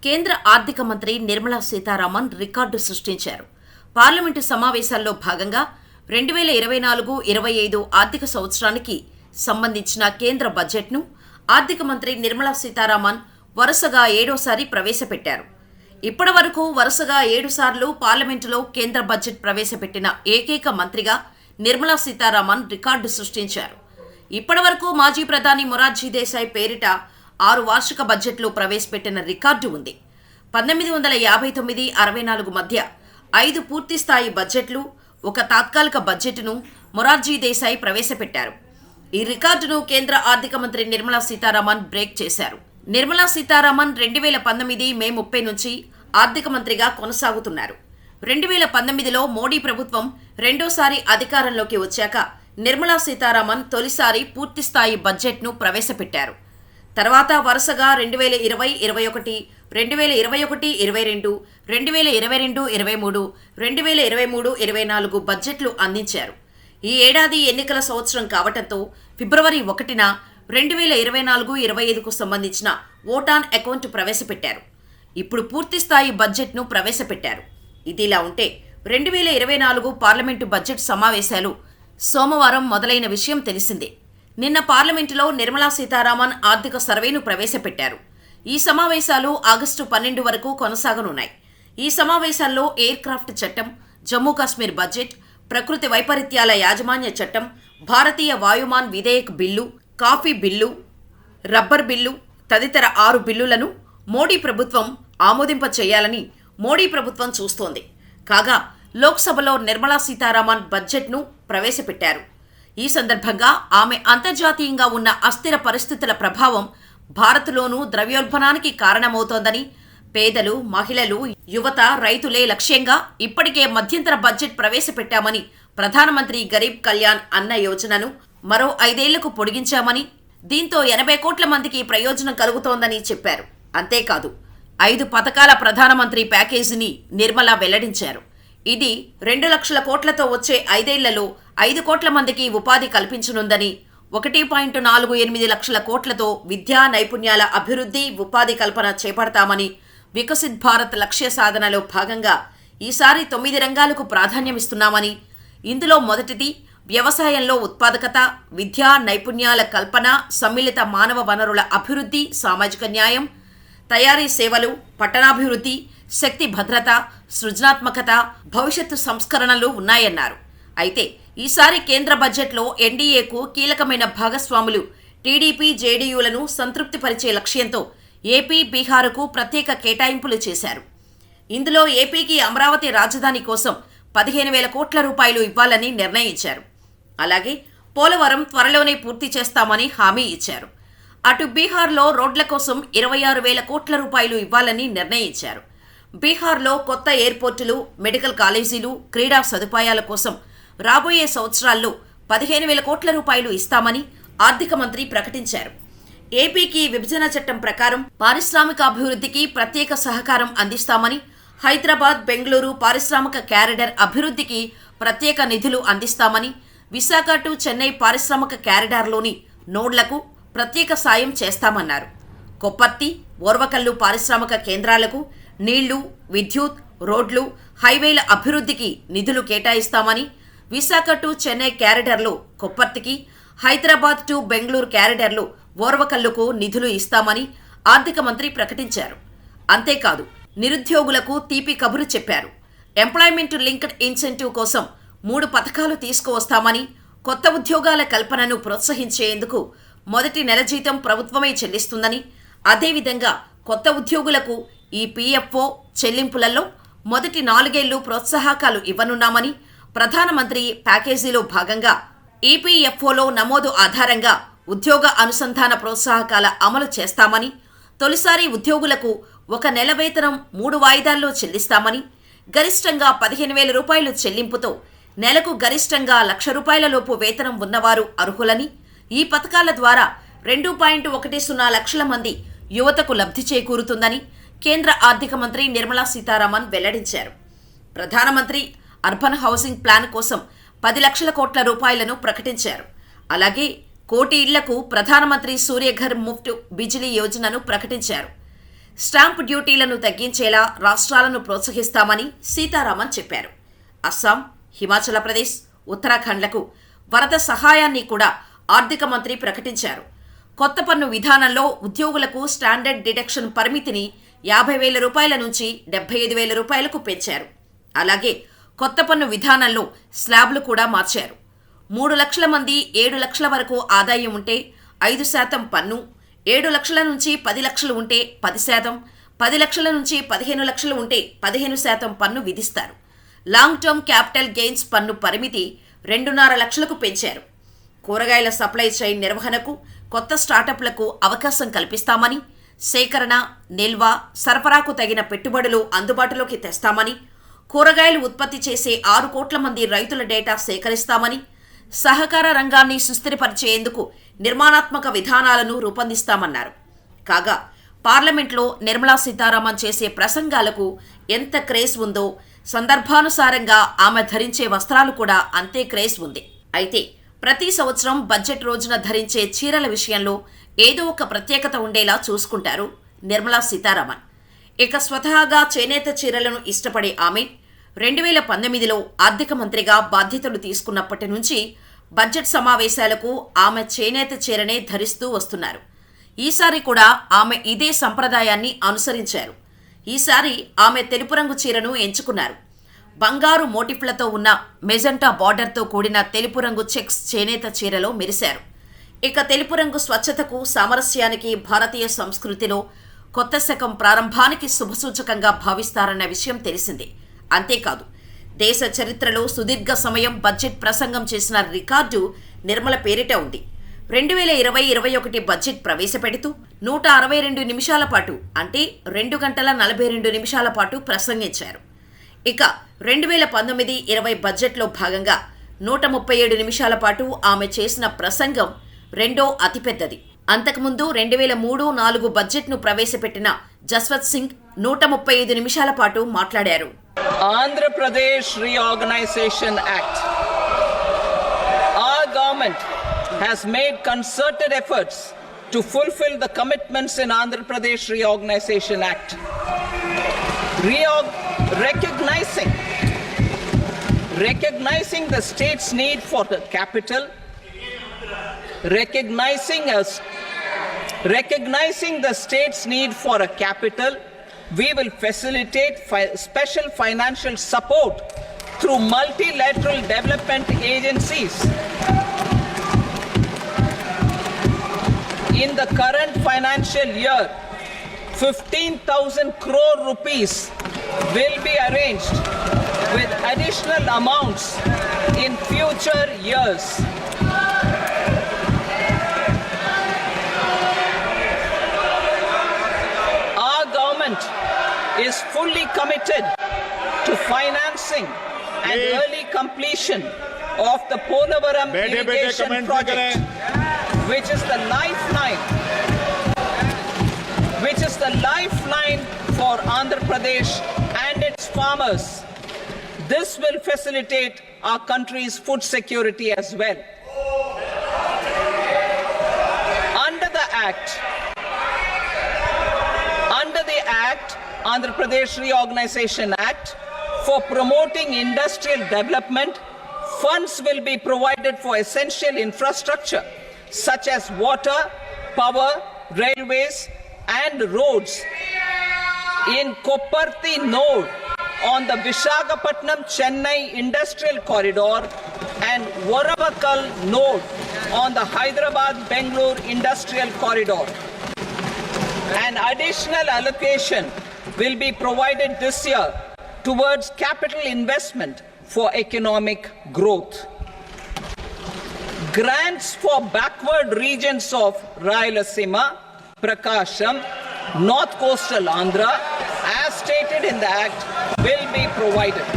కేంద్ర ఆర్థిక మంత్రి నిర్మలా సీతారామన్ రికార్డు సృష్టించారు. పార్లమెంటు సమావేశాల్లో భాగంగా 2024-25 ఆర్థిక సంవత్సరానికి సంబంధించిన కేంద్ర బడ్జెట్ను ఆర్థిక మంత్రి నిర్మలా సీతారామన్ వరుసగా 7వ ప్రవేశపెట్టారు. ఇప్పటివరకు వరుసగా 7 సార్లు పార్లమెంటులో కేంద్ర బడ్జెట్ ప్రవేశపెట్టిన ఏకైక మంత్రిగా నిర్మలా సీతారామన్ రికార్డు సృష్టించారు. ఇప్పటివరకు మాజీ ప్రధాని మొరార్జీ దేశాయ్ పేరిట 6 వార్షిక బడ్జెట్లు ప్రవేశపెట్టిన రికార్డు ఉంది. 1959-64 మధ్య 5 పూర్తిస్థాయి బడ్జెట్లు, 1 తాత్కాలిక బడ్జెట్ను మొరార్జీ దేశాయ్ ప్రవేశపెట్టారు. ఈ రికార్డును కేంద్ర ఆర్థిక మంత్రి నిర్మలా సీతారామన్ బ్రేక్ చేశారు. నిర్మలా సీతారామన్ 2019 మే 30 నుంచి ఆర్థిక మంత్రిగా కొనసాగుతున్నారు. 2019లో మోడీ ప్రభుత్వం రెండోసారి అధికారంలోకి వచ్చాక నిర్మలా సీతారామన్ తొలిసారి పూర్తిస్థాయి బడ్జెట్ను ప్రవేశపెట్టారు. తర్వాత వరుసగా 2020-21, 2021-22, 2022-23, 2023-24 బడ్జెట్లు అందించారు. ఈ ఏడాది ఎన్నికల సంవత్సరం కావటంతో ఫిబ్రవరి 1న 2024-25కు సంబంధించిన ఓట్ ఆన్ అకౌంట్ ప్రవేశపెట్టారు. ఇప్పుడు పూర్తిస్థాయి బడ్జెట్ను ప్రవేశపెట్టారు. ఇదిలా ఉంటే 2024 పార్లమెంటు బడ్జెట్ సమావేశాలు సోమవారం మొదలైన విషయం తెలిసిందే. నిన్న పార్లమెంటులో నిర్మలా సీతారామన్ ఆర్థిక సర్వేను ప్రవేశపెట్టారు. ఈ సమావేశాలు ఆగస్టు 12 వరకు కొనసాగనున్నాయి. ఈ సమావేశాల్లో ఎయిర్ క్రాఫ్ట్ చట్టం, జమ్మూ కాశ్మీర్ బడ్జెట్, ప్రకృతి వైపరీత్యాల యాజమాన్య చట్టం, భారతీయ వాయుమాన్ విధేయక్ bill, coffee bill, rubber bill తదితర 6 బిల్లులను మోడీ ప్రభుత్వం ఆమోదింప చేయాలని మోడీ ప్రభుత్వం చూస్తోంది. కాగా లోక్సభలో నిర్మలా సీతారామన్ బడ్జెట్ను ప్రవేశపెట్టారు. ఈ సందర్భంగా ఆమె అంతర్జాతీయంగా ఉన్న అస్థిర పరిస్థితుల ప్రభావం భారత్లోనూ ద్రవ్యోల్బణానికి కారణమవుతోందని, పేదలు, మహిళలు, యువత, రైతులే లక్ష్యంగా ఇప్పటికే మధ్యంతర బడ్జెట్ ప్రవేశపెట్టామని, ప్రధానమంత్రి గరీబ్ కళ్యాణ్ అన్న యోజనను మరో 5 ఏళ్లకు పొడిగించామని, దీంతో 80 కోట్ల మందికి ప్రయోజనం కలుగుతోందని చెప్పారు. అంతేకాదు 5 పథకాల ప్రధానమంత్రి ప్యాకేజీని నిర్మల వెల్లడించారు. ఇది 2 లక్షల కోట్లతో వచ్చే 5 ఏళ్లలో 5 కోట్ల మందికి ఉపాధి కల్పించనుందని, 1.48 లక్షల కోట్లతో విద్యా నైపుణ్యాల అభివృద్ధి, ఉపాధి కల్పన చేపడతామని, వికసిత్ భారత్ లక్ష్య సాధనలో భాగంగా ఈసారి 9 రంగాలకు ప్రాధాన్యమిస్తున్నామని, ఇందులో మొదటిది వ్యవసాయంలో ఉత్పాదకత, విద్యా నైపుణ్యాల కల్పన, సమ్మిళిత మానవ వనరుల అభివృద్ధి, సామాజిక న్యాయం, తయారీ సేవలు, పట్టణాభివృద్ధి, శక్తి భద్రత, సృజనాత్మకత, భవిష్యత్తు సంస్కరణలు ఉన్నాయన్నారు. అయితే ఈసారి కేంద్ర బడ్జెట్లో ఎన్డీఏకు కీలకమైన భాగస్వాములు టీడీపీ, జేడీయూలను సంతృప్తిపరిచే లక్ష్యంతో ఏపీ, బీహార్కు ప్రత్యేక కేటాయింపులు చేశారు. ఇందులో ఏపీకి అమరావతి రాజధాని కోసం 15,000 కోట్ల రూపాయలు ఇవ్వాలని నిర్ణయించారు. అలాగే పోలవరం త్వరలోనే పూర్తి చేస్తామని హామీ ఇచ్చారు. అటు బీహార్లో రోడ్ల కోసం 26,000 కోట్ల రూపాయలు ఇవ్వాలని నిర్ణయించారు. బీహార్లో కొత్త ఎయిర్పోర్టులు, మెడికల్ కాలేజీలు, క్రీడా సదుపాయాల కోసం రాబోయే సంవత్సరాల్లో 15,000 కోట్ల రూపాయలు ఇస్తామని ఆర్థిక మంత్రి ప్రకటించారు. ఏపీకి విభజన చట్టం ప్రకారం పారిశ్రామికాభివృద్ధికి ప్రత్యేక సహకారం అందిస్తామని, హైదరాబాద్, బెంగళూరు పారిశ్రామిక క్యారిడర్ అభివృద్ధికి ప్రత్యేక నిధులు అందిస్తామని, విశాఖ టు చెన్నై పారిశ్రామిక క్యారిడార్లోని నోడ్లకు ప్రత్యేక సాయం చేస్తామన్నారు. కొప్పర్తి, ఓర్వకల్లు పారిశ్రామిక కేంద్రాలకు నీళ్లు, విద్యుత్, రోడ్లు, హైవేల అభివృద్ధికి నిధులు కేటాయిస్తామని, విశాఖ టు చెన్నై క్యారిడర్లో కొప్పర్తికి, హైదరాబాద్ టు బెంగళూరు క్యారిడర్లో ఓర్వకల్లుకు నిధులు ఇస్తామని ఆర్థిక మంత్రి ప్రకటించారు. అంతేకాదు నిరుద్యోగులకు తీపి కబురు చెప్పారు. ఎంప్లాయ్మెంట్ లింక్డ్ ఇన్సెంటివ్ కోసం 3 పథకాలు తీసుకువస్తామని, కొత్త ఉద్యోగాల కల్పనను ప్రోత్సహించేందుకు మొదటి నెల జీతం ప్రభుత్వమే చెల్లిస్తుందని, అదేవిధంగా కొత్త ఉద్యోగులకు ఈ పీఎఫ్ఓ చెల్లింపులలో మొదటి 4 ఏళ్లు ప్రోత్సాహకాలు ఇవ్వనున్నామని, ప్రధానమంత్రి ప్యాకేజీలో భాగంగా ఈపీఎఫ్ఓలో నమోదు ఆధారంగా ఉద్యోగ అనుసంధాన ప్రోత్సాహకాల అమలు చేస్తామని, తొలిసారి ఉద్యోగులకు 1 నెల వేతనం 3 వాయిదాల్లో చెల్లిస్తామని, గరిష్టంగా 15,000 రూపాయలు చెల్లింపుతో నెలకు గరిష్టంగా 1,00,000 రూపాయల లోపు వేతనం ఉన్నవారు అర్హులని, ఈ పథకాల ద్వారా 2.10 లక్షల మంది యువతకు లబ్ధి చేకూరుతుందని కేంద్ర ఆర్థిక మంత్రి నిర్మలా సీతారామన్ వెల్లడించారు. ప్రధానమంత్రి అర్బన్ హౌసింగ్ ప్లాన్ కోసం 10 లక్షల కోట్ల రూపాయలను ప్రకటించారు. అలాగే 1 కోటి ఇళ్లకు ప్రధానమంత్రి సూర్యఘర్ ముఫ్ట్ బిజిలీ యోజనను ప్రకటించారు. స్టాంపు డ్యూటీలను తగ్గించేలా రాష్ట్రాలను ప్రోత్సహిస్తామని సీతారామన్ చెప్పారు. అస్సాం, హిమాచల్ ప్రదేశ్, ఉత్తరాఖండ్లకు వరద సహాయాన్ని కూడా ఆర్థిక మంత్రి ప్రకటించారు. కొత్త పన్ను విధానంలో ఉద్యోగులకు స్టాండర్డ్ డిడక్షన్ పరిమితిని 50,000 రూపాయల నుంచి 75,000 రూపాయలకు పెంచారు. అలాగే కొత్త పన్ను విధానంలో స్లాబ్లు కూడా మార్చారు. 3 లక్షల మంది 7 లక్షల వరకు ఆదాయం ఉంటే 5% పన్ను, 7 లక్షల నుంచి 10 లక్షలు ఉంటే 10%, 10 లక్షల నుంచి 15 లక్షలు ఉంటే 15% పన్ను విధిస్తారు. లాంగ్ టర్మ్ క్యాపిటల్ గెయిన్స్ పన్ను పరిమితి 2.5 లక్షలకు పెంచారు. కూరగాయల సప్లై చైన్ నిర్వహణకు కొత్త స్టార్టప్లకు అవకాశం కల్పిస్తామని, సేకరణ, నిల్వ, సరఫరాకు తగిన పెట్టుబడులు అందుబాటులోకి తెస్తామని, కూరగాయలు ఉత్పత్తి చేసే 6 కోట్ల మంది రైతుల డేటా సేకరిస్తామని, సహకార రంగాన్ని సుస్థిరపరిచేందుకు నిర్మాణాత్మక విధానాలను రూపొందిస్తామన్నారు. కాగా పార్లమెంట్లో నిర్మలా సీతారామన్ చేసే ప్రసంగాలకు ఎంత క్రేజ్ ఉందో సందర్భానుసారంగా ఆమె ధరించే వస్త్రాలు కూడా అంతే క్రేజ్ ఉంది. అయితే ప్రతి సంవత్సరం బడ్జెట్ రోజున ధరించే చీరల విషయంలో ఏదో ఒక ప్రత్యేకత ఉండేలా చూసుకుంటారు నిర్మలా సీతారామన్. ఇక స్వతహాగా చేనేత చీరలను ఇష్టపడే ఆమె 2019లో ఆర్థిక మంత్రిగా బాధ్యతలు తీసుకున్నప్పటి నుంచి బడ్జెట్ సమావేశాలకు ఆమె చేనేత చీరనే ధరిస్తూ వస్తున్నారు. ఈసారి కూడా ఆమె ఇదే సంప్రదాయాన్ని అనుసరించారు. ఈసారి ఆమె తెలుపు రంగు చీరను ఎంచుకున్నారు. బంగారు మోటిఫ్లతో ఉన్న మెజెంటా బార్డర్తో కూడిన తెలుపు రంగు చెక్స్ చేనేత చీరలో మెరిశారు. ఇక తెలుపు రంగు స్వచ్ఛతకు, సామరస్యానికి, భారతీయ సంస్కృతిలో కొత్త శకం ప్రారంభానికి శుభసూచకంగా భావిస్తారన్న విషయం తెలిసిందే. అంతేకాదు, దేశ చరిత్రలో సుదీర్ఘ సమయం బడ్జెట్ ప్రసంగం చేసిన రికార్డు నిర్మల పేరిట ఉంది. 2020-21 బడ్జెట్ ప్రవేశపెడుతూ 162 నిమిషాల పాటు, అంటే 2 గంటల 42 నిమిషాల పాటు ప్రసంగించారు. ఇక 2019-20 బడ్జెట్లో భాగంగా 137 నిమిషాల పాటు ఆమె చేసిన ప్రసంగం రెండో అతిపెద్దది. అంతకుముందు 2003-04 బడ్జెట్ను ప్రవేశపెట్టిన జస్వంత్ సింగ్ 135 నిమిషాల పాటు మాట్లాడారు. Andhra Pradesh Reorganization Act. Our government has made concerted efforts to fulfill the commitments in Andhra Pradesh Reorganization Act. Recognizing the state's need for the capital, recognizing the state's need for a capital, we will facilitate special financial support through multilateral development agencies. In the current financial year, 15,000 crore rupees will be arranged with additional amounts in future years. Our government is fully committed to financing and early completion of the Polavaram irrigation project, which is the lifeline for Andhra Pradesh and its farmers. This will facilitate our country's food security as well. Under the Act, Andhra Pradesh Reorganization Act, for promoting industrial development, funds will be provided for essential infrastructure such as water, power, railways and roads in Kopparthi node on the Visakhapatnam-Chennai industrial corridor and Varavakal node on the Hyderabad-Bangalore industrial corridor. An additional allocation will be provided this year towards capital investment for economic growth. Grants for backward regions of Rayalaseema, Prakasham, North Coastal Andhra, as stated in the Act, will be provided.